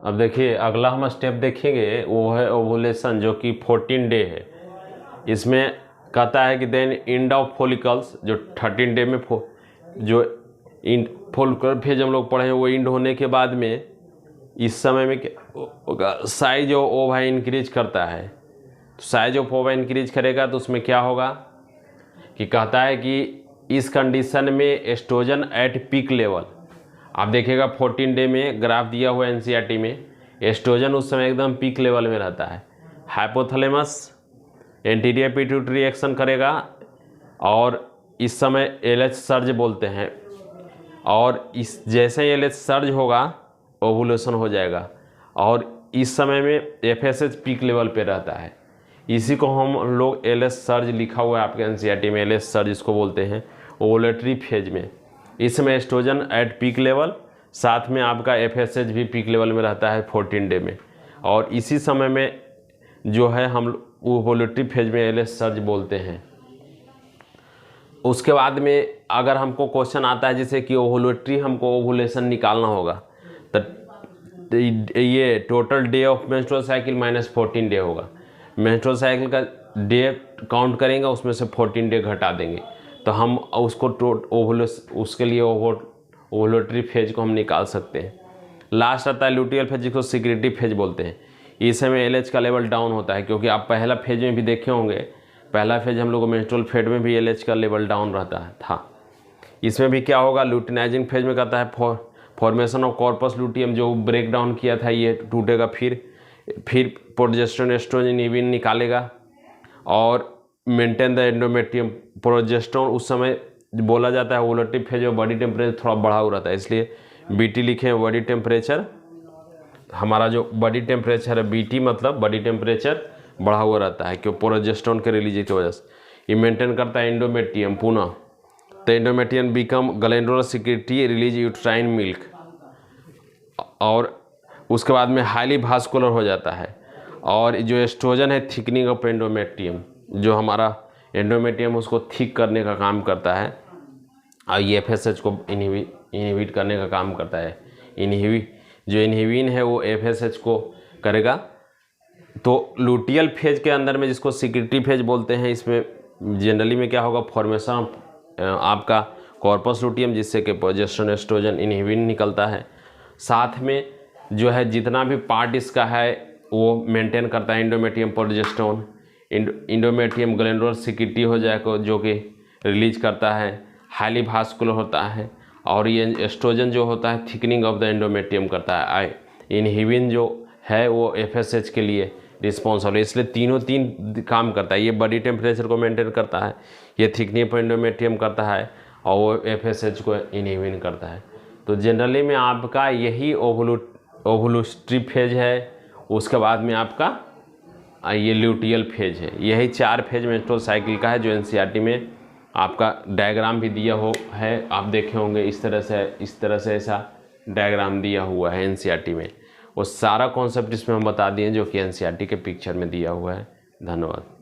अब देखिए अगला हम स्टेप देखेंगे, वो है ओवुलेशन, जो कि 14 डे है। इसमें कहता है कि देन इंड ऑफ फॉलिकल्स, जो 13 डे में जो इंड फॉलिकल फेज हम लोग पढ़े हैं, वो इंड होने के बाद में इस समय में क्या होगा, साइज ऑफ ओवा इंक्रीज करता है। तो साइज ऑफ ओवा इंक्रीज करेगा तो उसमें क्या होगा कि कहता है कि इस कंडीशन में एस्ट्रोजन एट पीक लेवल, आप देखिएगा 14 डे में ग्राफ दिया हुआ है एनसीईआरटी में, एस्ट्रोजन उस समय एकदम पीक लेवल में रहता है। हाइपोथैलेमस एंटीरियर पिट्यूटरी एक्शन करेगा और इस समय एलएच सर्ज बोलते हैं, और इस जैसे ही एलएच सर्ज होगा ओवुलेशन हो जाएगा, और इस समय में एफएसएच पीक लेवल पे रहता है। इसी को हम लोग एलएच सर्ज लिखा हुआ है आपके एनसीईआरटी में, एलएच सर्ज इसको बोलते हैं ओवुलेटरी फेज में। इस समय एस्ट्रोजन एट पीक लेवल, साथ में आपका एफएसएच भी पीक लेवल में रहता है 14 डे में, और इसी समय में जो है हम ओवुलेटरी फेज में एलएच सर्ज बोलते हैं। उसके बाद में अगर हमको क्वेश्चन आता है जैसे कि ओवुलेटरी हमको ओवुलेशन निकालना होगा, तो ये total day of menstrual cycle minus 14 day होगा। मेंस्ट्रुअल साइकिल का डे काउंट करेंगे, उसमें से 14 डे घटा देंगे, तो हम उसको उसके लिए ओवुलेटरी फेज को हम निकाल सकते हैं। लास्ट आता है ल्यूटियल फेज, जिसको सिक्रेटरी फेज बोलते हैं। इस समय एलएच का लेवल डाउन होता है, क्योंकि आप पहला फेज में भी देखे होंगे, पहला फेज हम लोग को मेंस्ट्रुअल फेज में भी एलएच का लेवल डाउन रहता था। इसमें भी क्या होगा, लुटिनाइजिंग फेज में कहता है फॉर्मेशन ऑफ कॉर्पस लुटियम, जो ब्रेक डाउन किया था ये टूटेगा, फिर प्रोजेस्टेरोन एस्ट्रोजन इनिबिन निकालेगा और मेंटेन द एंडोमेट्रियम। प्रोजेस्टेरोन उस समय बोला जाता है ओवुलेटरी फेज में बॉडी टेम्परेचर थोड़ा बढ़ा हुआ रहता है, इसलिए बीटी लिखे हैं, बॉडी टेम्परेचर। हमारा जो बॉडी टेम्परेचर है बीटी मतलब बॉडी टेम्परेचर बढ़ा हुआ रहता है, क्यों प्रोजेस्टेरोन के रिलीज की वजह से। ये मेंटेन करता है एंडोमेट्रियम पुनः, तो endometrium become glandular secretory release uterine milk, और उसके बाद में हाईली भास्कुलर हो जाता है। और जो एस्ट्रोजन है थिकनिंग ऑफ एंडोमेट्रियम, जो हमारा एंडोमेट्रियम उसको थिक करने का काम करता है, और ये एफएसएच को इनहिबिट करने का काम करता है। जो इनहिबिन है वो एफएसएच को करेगा। तो लुटियल फेज के अंदर में, जिसको सिक्रेटरी फेज बोलते हैं, इसमें जनरली में क्या होगा, फॉर्मेशन आपका कॉर्पस लुटियम, जिससे कि प्रोजेस्टेरोन एस्ट्रोजन इनहिबिन निकलता है। साथ में जो है जितना भी पार्ट इसका है वो मेंटेन करता है endometrium progesterone, endometrium glandular secretory हो जाएगा, जो कि रिलीज करता है, हाईली भास्कुलर होता है, और ये एस्ट्रोजन जो होता है थिकनिंग ऑफ द एंडोमेट्रियम करता है। इनहिबिन जो है वो एफएसएच के लिए रिस्पॉन्सिबल है, इसलिए तीन काम करता है। ये बॉडी टेम्परेचर को मेंटेन करता है, ये थिकनिंग ऑफ एंडोमेट्रियम करता है, और वो एफएसएच को इनहिबिन करता है। तो जनरली में आपका यही ओवुलेटरी फेज है, उसके बाद में आपका ये ल्यूटियल फेज है। यही 4 फेज मेंस्ट्रुअल साइकिल का है, जो एनसीईआरटी में आपका डायग्राम भी दिया है, आप देखे होंगे इस तरह से ऐसा डायग्राम दिया हुआ है एनसीईआरटी में। वो सारा कॉन्सेप्ट इसमें हम बता दिए जो कि एनसीईआरटी के पिक्चर में दिया हुआ है। धन्यवाद।